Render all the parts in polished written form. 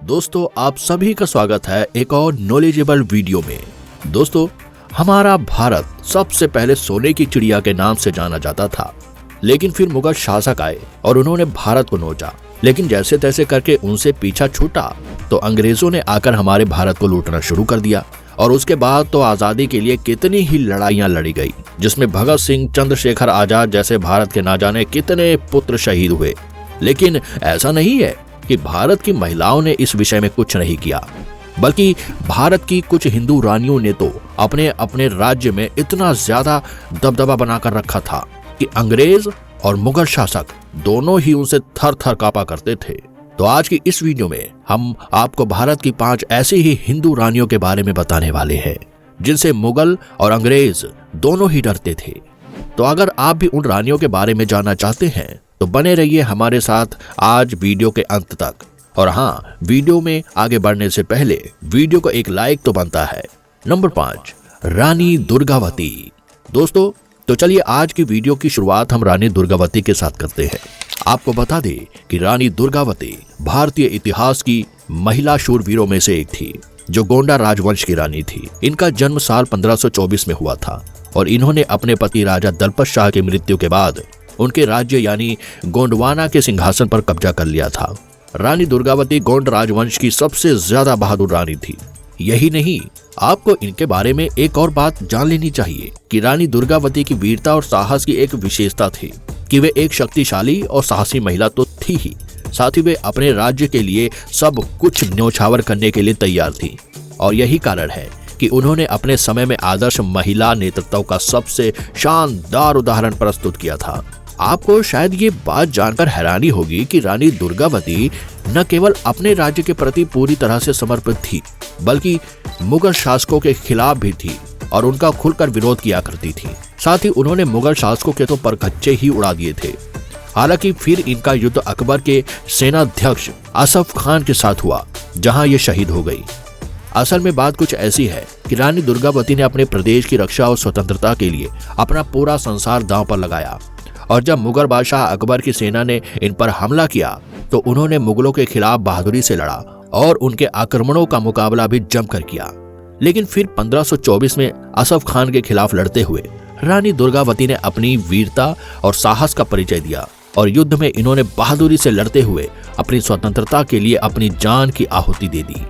दोस्तों आप सभी का स्वागत है एक और नॉलेजेबल वीडियो में। दोस्तों हमारा भारत सबसे पहले सोने की चिड़िया के नाम से जाना जाता था, लेकिन फिर मुगल शासक आए और उन्होंने भारत को नोचा। लेकिन जैसे तैसे करके उनसे पीछा छूटा तो अंग्रेजों ने आकर हमारे भारत को लूटना शुरू कर दिया। और उसके बाद तो आजादी के लिए कितनी ही लड़ाइयां लड़ी गई, जिसमें भगत सिंह, चंद्रशेखर आजाद जैसे भारत के ना जाने कितने पुत्र शहीद हुए। लेकिन ऐसा नहीं है कि भारत की महिलाओं ने इस विषय में कुछ नहीं किया, बल्कि भारत की कुछ हिंदू रानियों ने तो अपने अपने राज्य में इतना ज्यादा दबदबा बनाकर रखा था कि अंग्रेज और मुगल शासक दोनों ही उनसे थर थर कांपा करते थे। तो आज की इस वीडियो में हम आपको भारत की 5 ऐसी ही हिंदू रानियों के बारे में बताने वाले हैं जिनसे मुगल और अंग्रेज दोनों ही डरते थे। तो अगर आप भी उन रानियों के बारे में जानना चाहते हैं तो बने रहिए हमारे साथ आज वीडियो के अंत तक। और हाँ, वीडियो में आगे बढ़ने से पहले वीडियो को एक लाइक तो बनता है। नंबर 5, रानी दुर्गावती। दोस्तों तो चलिए आज की वीडियो की शुरुआत हम रानी दुर्गावती के साथ करते हैं। आपको बता दें कि रानी दुर्गावती भारतीय इतिहास की महिला शूरवीरों में से एक थी, जो गोंडा राजवंश की रानी थी। इनका जन्म साल 1524 में हुआ था और इन्होंने अपने पति राजा दलपत शाह की मृत्यु के बाद उनके राज्य यानी गोंडवाना के सिंहासन पर कब्जा कर लिया था। रानी दुर्गावती गोंड राजवंश की सबसे ज्यादा बहादुर रानी थी। यही नहीं, आपको इनके बारे में एक और बात जान लेनी चाहिए कि रानी दुर्गावती की वीरता और साहस की एक विशेषता थी कि वे एक शक्तिशाली और साहसी महिला तो थी ही, साथ ही वे अपने राज्य के लिए सब कुछ न्योछावर करने के लिए तैयार थी। और यही कारण है कि उन्होंने अपने समय में आदर्श महिला नेतृत्व का सबसे शानदार उदाहरण प्रस्तुत किया था। आपको शायद ये बात जानकर हैरानी होगी कि रानी दुर्गावती न केवल अपने राज्य के प्रति पूरी तरह से समर्पित थी, बल्कि मुगल शासकों के खिलाफ भी थी और उनका खुलकर विरोध किया करती थी। साथ ही उन्होंने मुगल शासकों के तो परखच्चे ही उड़ा दिए थे। हालांकि फिर इनका युद्ध अकबर के सेनाध्यक्ष असफ खान के साथ हुआ, जहां ये शहीद हो गई। असल में बात कुछ ऐसी है कि रानी दुर्गावती ने अपने प्रदेश की रक्षा और स्वतंत्रता के लिए अपना पूरा संसार दांव पर लगाया। और जब मुगल बादशाह अकबर की सेना ने इन पर हमला किया तो उन्होंने मुगलों के खिलाफ बहादुरी से लड़ा और उनके आक्रमणों का मुकाबला भी जमकर किया। लेकिन फिर 1524 में असफ खान के खिलाफ लड़ते हुए रानी दुर्गावती ने अपनी वीरता और साहस का परिचय दिया और युद्ध में इन्होंने बहादुरी से लड़ते हुए अपनी स्वतंत्रता के लिए अपनी जान की आहुति दे दी।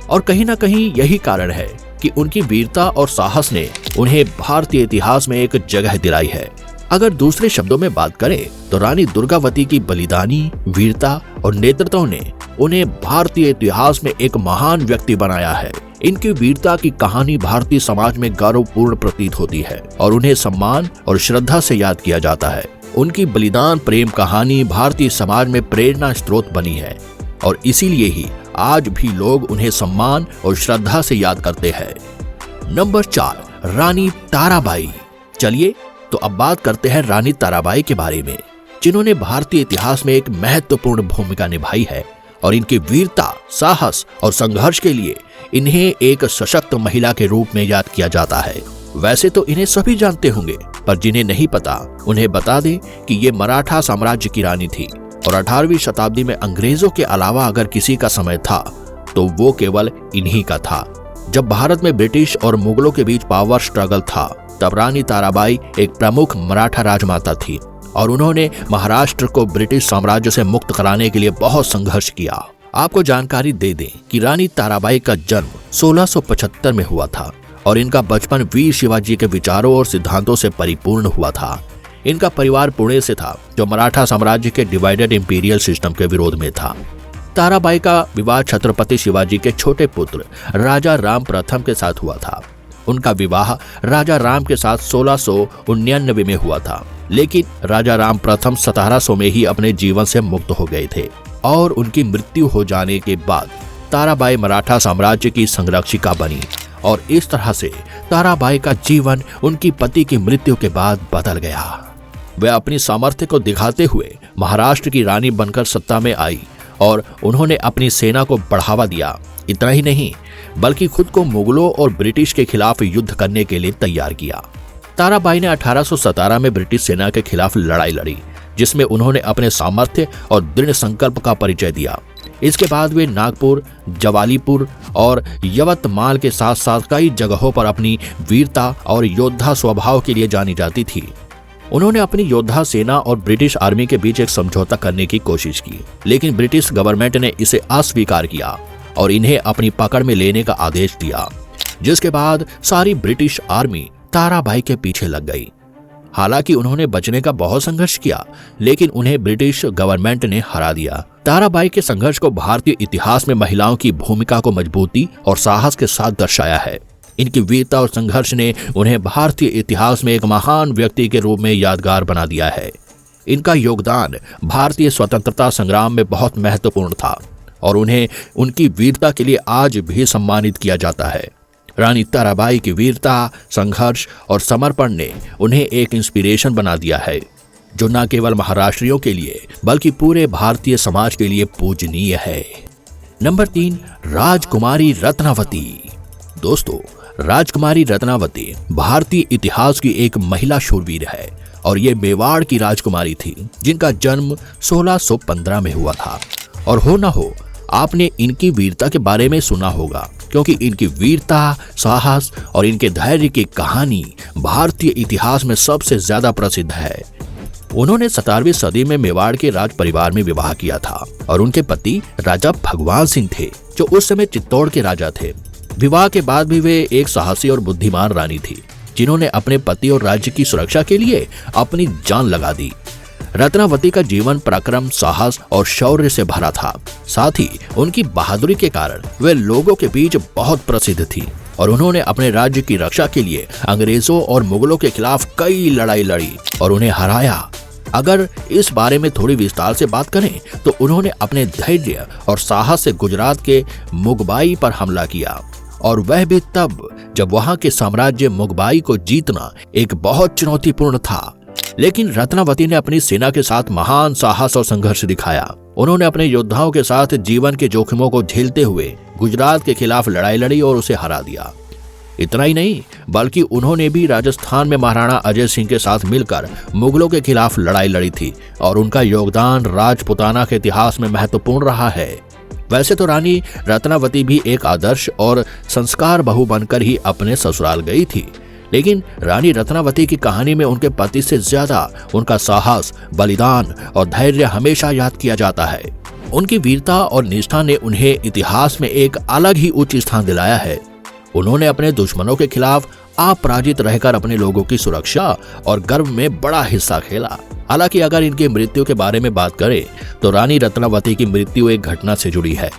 और कहीं ना कहीं यही कारण है कि उनकी वीरता और साहस ने उन्हें भारतीय इतिहास में एक जगह दिलाई है। अगर दूसरे शब्दों में बात करें तो रानी दुर्गावती की बलिदानी वीरता और नेतृत्व ने उन्हें भारतीय इतिहास में एक महान व्यक्ति बनाया है। इनकी वीरता की कहानी भारतीय समाज में गौरवपूर्ण प्रतीत होती है और उन्हें सम्मान और श्रद्धा से याद किया जाता है। उनकी बलिदान प्रेम कहानी भारतीय समाज में प्रेरणा स्रोत बनी है और इसीलिए ही आज भी लोग उन्हें सम्मान और श्रद्धा से याद करते हैं। नंबर 4, रानी ताराबाई। चलिए तो अब बात करते हैं रानी ताराबाई के बारे में, जिन्होंने भारतीय इतिहास में एक महत्वपूर्ण भूमिका निभाई है और इनकी वीरता, साहस और संघर्ष के लिए इन्हें एक सशक्त महिला के रूप में याद किया जाता है। वैसे तो इन्हें सभी जानते होंगे, पर जिन्हें नहीं पता उन्हें बता दें कि ये मराठा साम्राज्य की रानी थी और 18वीं शताब्दी में अंग्रेजों के अलावा अगर किसी का समय था तो वो केवल इन्हीं का था। जब भारत में ब्रिटिश और मुगलों के बीच पावर स्ट्रगल था, तब रानी ताराबाई एक प्रमुख मराठा राजमाता थी और उन्होंने महाराष्ट्र को ब्रिटिश साम्राज्य से मुक्त कराने के लिए बहुत संघर्ष किया। आपको जानकारी दे दें कि रानी ताराबाई का जन्म 1675 में हुआ था और इनका बचपन वीर शिवाजी के विचारों और सिद्धांतों से परिपूर्ण हुआ था। इनका परिवार पुणे से था, जो मराठा साम्राज्य के डिवाइडेड इंपीरियल सिस्टम के विरोध में था। ताराबाई का विवाह छत्रपति शिवाजी के छोटे पुत्र राजा राम प्रथम के साथ हुआ था। उनका विवाह राजा राम के साथ 1699 में हुआ था, लेकिन राजा राम प्रथम 1700 में ही अपने जीवन से मुक्त हो गए थे और उनकी मृत्यु हो जाने के बाद ताराबाई मराठा साम्राज्य की संरक्षिका बनी और इस तरह से ताराबाई का जीवन उनकी पति की मृत्यु के बाद बदल गया। वह अपनी सामर्थ्य को दिखाते हुए महाराष्ट्र की रानी बनकर सत्ता में आई और उन्होंने अपनी सेना को बढ़ावा दिया। इतना ही नहीं, बल्कि खुद को मुगलों और ब्रिटिश के खिलाफ युद्ध करने के लिए तैयार किया। ताराबाई ने 1817 में ब्रिटिश सेना के खिलाफ लड़ाई लड़ी, जिसमें उन्होंने अपने सामर्थ्य और दृढ़ संकल्प का परिचय दिया। इसके बाद वे नागपुर, जवालीपुर और यवतमाल के साथ साथ कई जगहों पर अपनी वीरता और योद्धा स्वभाव के लिए जानी जाती थी। उन्होंने अपनी योद्धा सेना और ब्रिटिश आर्मी के बीच एक समझौता करने की कोशिश की, लेकिन ब्रिटिश गवर्नमेंट ने इसे अस्वीकार किया और इन्हें अपनी पकड़ में लेने का आदेश दिया, जिसके बाद सारी ब्रिटिश आर्मी ताराबाई के पीछे लग गई। हालांकि उन्होंने बचने का बहुत संघर्ष किया, लेकिन उन्हें ब्रिटिश गवर्नमेंट ने हरा दिया। ताराबाई के संघर्ष को भारतीय इतिहास में महिलाओं की भूमिका को मजबूती और साहस के साथ दर्शाया है। इनकी वीरता और संघर्ष ने उन्हें भारतीय इतिहास में एक महान व्यक्ति के रूप में यादगार बना दिया है। इनका योगदान भारतीय स्वतंत्रता संग्राम में बहुत महत्वपूर्ण था और उन्हें उनकी वीरता के लिए आज भी सम्मानित किया जाता है। रानी ताराबाई की वीरता, संघर्ष और समर्पण ने उन्हें एक इंस्पिरेशन बना दिया है, जो न केवल महाराष्ट्रियों के लिए बल्कि पूरे भारतीय समाज के लिए पूजनीय है। नंबर 3, राजकुमारी रत्नावती। दोस्तों, राजकुमारी रत्नावती भारतीय इतिहास की एक महिला शूरवीर है और ये मेवाड़ की राजकुमारी थी, जिनका जन्म 1615 में हुआ था। और हो ना हो आपने इनकी वीरता के बारे में सुना होगा, क्योंकि इनकी वीरता, साहस और इनके धैर्य की कहानी भारतीय इतिहास में सबसे ज्यादा प्रसिद्ध है। उन्होंने 17वीं सदी में मेवाड़ के राज परिवार में विवाह किया था और उनके पति राजा भगवान सिंह थे, जो उस समय चित्तौड़ के राजा थे। विवाह के बाद भी वे एक साहसी और बुद्धिमान रानी थी, जिन्होंने अपने पति और राज्य की सुरक्षा के लिए अपनी जान लगा दी। रत्नावती का जीवन पराक्रम, साहस और शौर्य से भरा था। साथ ही उनकी बहादुरी के कारण वे लोगों के बीच बहुत प्रसिद्ध थी और उन्होंने अपने राज्य की रक्षा के लिए अंग्रेजों और मुगलों के खिलाफ कई लड़ाई लड़ी और उन्हें हराया। अगर इस बारे में थोड़ी विस्तार से बात करें तो उन्होंने अपने धैर्य और साहस से गुजरात के मुगबाई पर हमला किया, और वह भी तब जब वहां के साम्राज्य मुगबाई को जीतना एक बहुत चुनौतीपूर्ण था। लेकिन रत्नावती ने अपनी सेना के साथ महान साहस और संघर्ष दिखाया। उन्होंने अपने योद्धाओं के साथ जीवन के जोखिमों को झेलते हुए गुजरात के खिलाफ लड़ाई लड़ी और उसे हरा दिया। इतना ही नहीं, बल्कि उन्होंने भी राजस्थान में महाराणा अजय सिंह के साथ मिलकर मुगलों के खिलाफ लड़ाई लड़ी थी और उनका योगदान राजपुताना के इतिहास में महत्वपूर्ण रहा है। वैसे तो रानी रत्नावती भी एक आदर्श और संस्कार बहू बनकर ही अपने ससुराल गई थी, लेकिन रानी रत्नावती की कहानी में उनके पति से ज्यादा उनका साहस, बलिदान और धैर्य हमेशा याद किया जाता है। उनकी वीरता और निष्ठा ने उन्हें इतिहास में एक अलग ही उच्च स्थान दिलाया है। उन्होंने अपने दुश्मनों के खिलाफ अपराजित रहकर अपने लोगों की सुरक्षा और गर्व में बड़ा हिस्सा खेला। हालांकि अगर इनकी मृत्यु के बारे में बात करें तो रानी रत्नावती की मृत्यु एक घटना से जुड़ी है।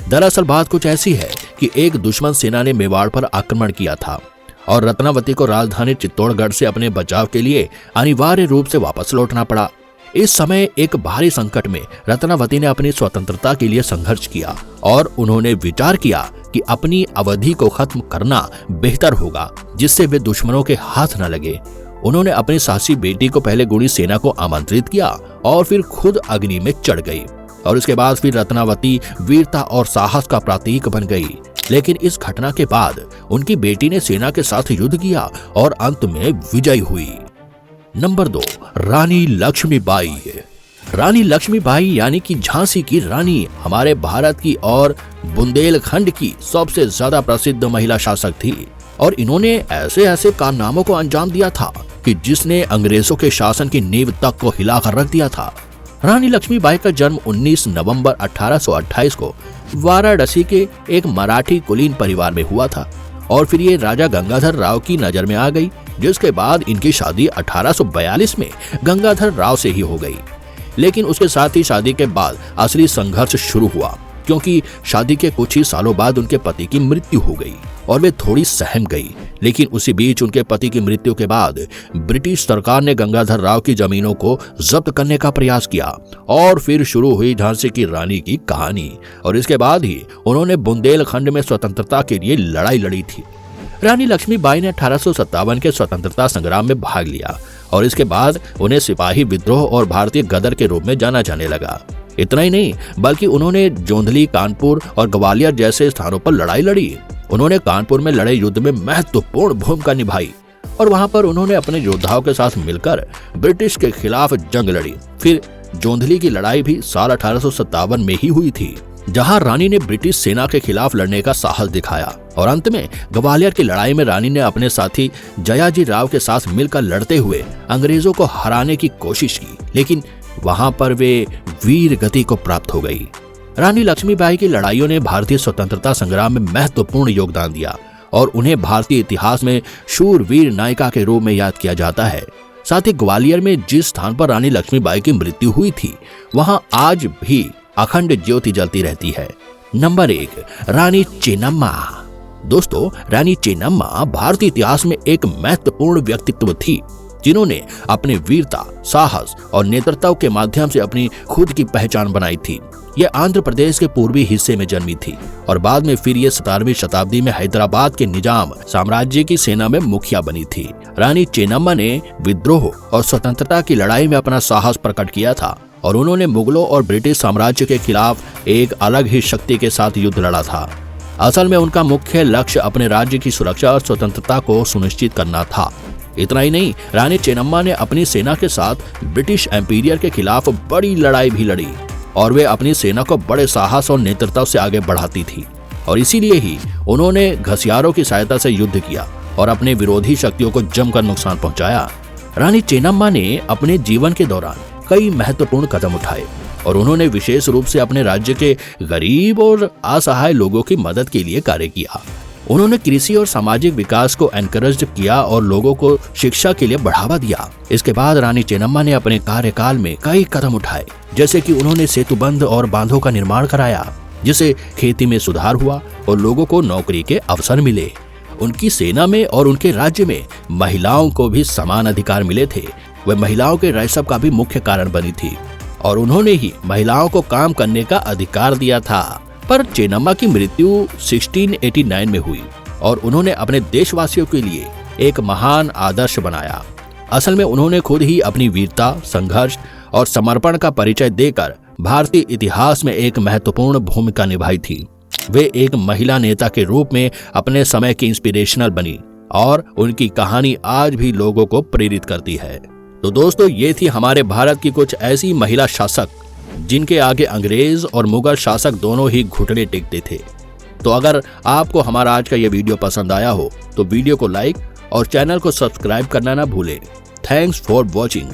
दरअसल बात कुछ ऐसी है कि एक दुश्मन सेना ने मेवाड़ पर आक्रमण किया था और रत्नावती को राजधानी चित्तौड़गढ़ से अपने बचाव के लिए अनिवार्य रूप से वापस लौटना पड़ा। इस समय एक भारी संकट में रत्नावती ने अपनी स्वतंत्रता के लिए संघर्ष किया और उन्होंने विचार किया कि अपनी अवधि को खत्म करना बेहतर होगा, जिससे वे दुश्मनों के हाथ न लगे। उन्होंने अपनी सासी बेटी को पहले गुणी सेना को आमंत्रित किया और फिर खुद अग्नि में चढ़ गई और उसके बाद फिर रत्नावती वीरता और साहस का प्रतीक बन गई। लेकिन इस घटना के बाद उनकी बेटी ने सेना के साथ युद्ध किया और अंत में विजयी हुई। नंबर 2, रानी लक्ष्मीबाई। रानी लक्ष्मीबाई यानी कि झांसी की रानी हमारे भारत की और बुंदेलखंड की सबसे ज्यादा प्रसिद्ध महिला शासक थी और इन्होंने ऐसे ऐसे कारनामों को अंजाम दिया था कि जिसने अंग्रेजों के शासन की नींव तक को हिलाकर रख दिया था। रानी लक्ष्मीबाई का जन्म 19 नवंबर 1828 को वाराणसी के एक मराठी कुलीन परिवार में हुआ था और फिर ये राजा गंगाधर राव की नजर में आ गई, जिसके बाद इनकी शादी 1842 में गंगाधर राव से ही हो गई। लेकिन उसके साथ ही शादी के बाद असली संघर्ष शुरू हुआ, क्योंकि शादी के कुछ ही सालों बाद उनके पति की मृत्यु हो गई और वे थोड़ी सहम गई। लेकिन उसी बीच उनके पति की मृत्यु के बाद ब्रिटिश सरकार ने गंगाधर राव की जमीनों को जब्त करने का प्रयास किया और फिर शुरू हुई झांसी की रानी की कहानी। और इसके बाद ही उन्होंने बुंदेलखंड में स्वतंत्रता के लिए लड़ाई लड़ी थी। रानी लक्ष्मीबाई ने 1857 के स्वतंत्रता संग्राम में भाग लिया और इसके बाद उन्हें सिपाही विद्रोह और भारतीय गदर के रूप में जाना जाने लगा। इतना ही नहीं, बल्कि उन्होंने जोंधली, कानपुर और ग्वालियर जैसे स्थानों पर लड़ाई लड़ी। उन्होंने कानपुर में लड़े युद्ध में महत्वपूर्ण भूमिका निभाई और वहां पर उन्होंने अपने योद्धाओं के साथ मिलकर ब्रिटिश के खिलाफ जंग लड़ी। फिर जोंधली की लड़ाई भी साल 1857 में ही हुई थी। जहां रानी ने ब्रिटिश सेना के खिलाफ लड़ने का साहस दिखाया और अंत में ग्वालियर की लड़ाई में रानी ने अपने साथी जयाजी राव के साथ मिलकर लड़ते हुए अंग्रेजों को हराने की कोशिश की, लेकिन वहां पर वे वीर गति को प्राप्त हो गई। रानी लक्ष्मीबाई की लड़ाइयों ने भारतीय स्वतंत्रता संग्राम में महत्वपूर्ण योगदान दिया और उन्हें भारतीय इतिहास में शूरवीर नायिका के रूप में याद किया जाता है। साथ ही ग्वालियर में जिस स्थान पर रानी लक्ष्मीबाई की मृत्यु हुई थी वहां आज भी अखंड ज्योति जलती रहती है। नंबर 1, रानी चेन्नम्मा। दोस्तों, रानी चेन्नम्मा भारतीय इतिहास में एक महत्वपूर्ण व्यक्तित्व थी जिन्होंने अपने वीरता, साहस और नेतृत्व के माध्यम से अपनी खुद की पहचान बनाई थी। यह आंध्र प्रदेश के पूर्वी हिस्से में जन्मी थी और बाद में फिर ये 17वीं शताब्दी में हैदराबाद के निजाम साम्राज्य की सेना में मुखिया बनी थी। रानी चेन्नम्मा ने विद्रोह और स्वतंत्रता की लड़ाई में अपना साहस प्रकट किया था और उन्होंने मुगलों और ब्रिटिश साम्राज्य के खिलाफ एक अलग ही शक्ति के साथ युद्ध लड़ा था। असल में उनका मुख्य लक्ष्य अपने राज्य की सुरक्षा और स्वतंत्रता को सुनिश्चित करना था। इतना ही नहीं, रानी चेन्नम्मा ने अपनी सेना के साथ ब्रिटिश एम्पायर के खिलाफ बड़ी लड़ाई भी लड़ी और वे अपनी सेना को बड़े साहस और नेतृत्व से आगे बढ़ाती थी और इसीलिए ही उन्होंने घसियारों की सहायता से युद्ध किया और अपने विरोधी शक्तियों को जमकर नुकसान पहुंचाया। रानी चेन्नम्मा ने अपने जीवन के दौरान कई महत्वपूर्ण कदम उठाए और उन्होंने विशेष रूप से अपने राज्य के गरीब और असहाय लोगों की मदद के लिए कार्य किया। उन्होंने कृषि और सामाजिक विकास को एनकरेज किया और लोगों को शिक्षा के लिए बढ़ावा दिया। इसके बाद रानी चेन्नम्मा ने अपने कार्यकाल में कई कदम उठाए, जैसे कि उन्होंने सेतुबंध और बांधों का निर्माण कराया, जिससे खेती में सुधार हुआ और लोगों को नौकरी के अवसर मिले। उनकी सेना में और उनके राज्य में महिलाओं को भी समान अधिकार मिले थे। वह महिलाओं के राजस्व का भी मुख्य कारण बनी थी और उन्होंने ही महिलाओं को काम करने का अधिकार दिया था। पर चेन्नम्मा की मृत्यु 1689 में हुई और उन्होंने अपने देशवासियों के लिए एक महान आदर्श बनाया। असल में उन्होंने खुद ही अपनी वीरता, संघर्ष और समर्पण का परिचय देकर भारतीय इतिहास में एक महत्वपूर्ण भूमिका निभाई थी। वे एक महिला नेता के रूप में अपने समय की इंस्पिरेशनल बनी और उनकी कहानी आज भी लोगों को प्रेरित करती है। तो दोस्तों, ये थी हमारे भारत की कुछ ऐसी महिला शासक जिनके आगे अंग्रेज और मुगल शासक दोनों ही घुटने टेकते थे। तो अगर आपको हमारा आज का ये वीडियो पसंद आया हो तो वीडियो को लाइक और चैनल को सब्सक्राइब करना ना भूलें। Thanks for watching.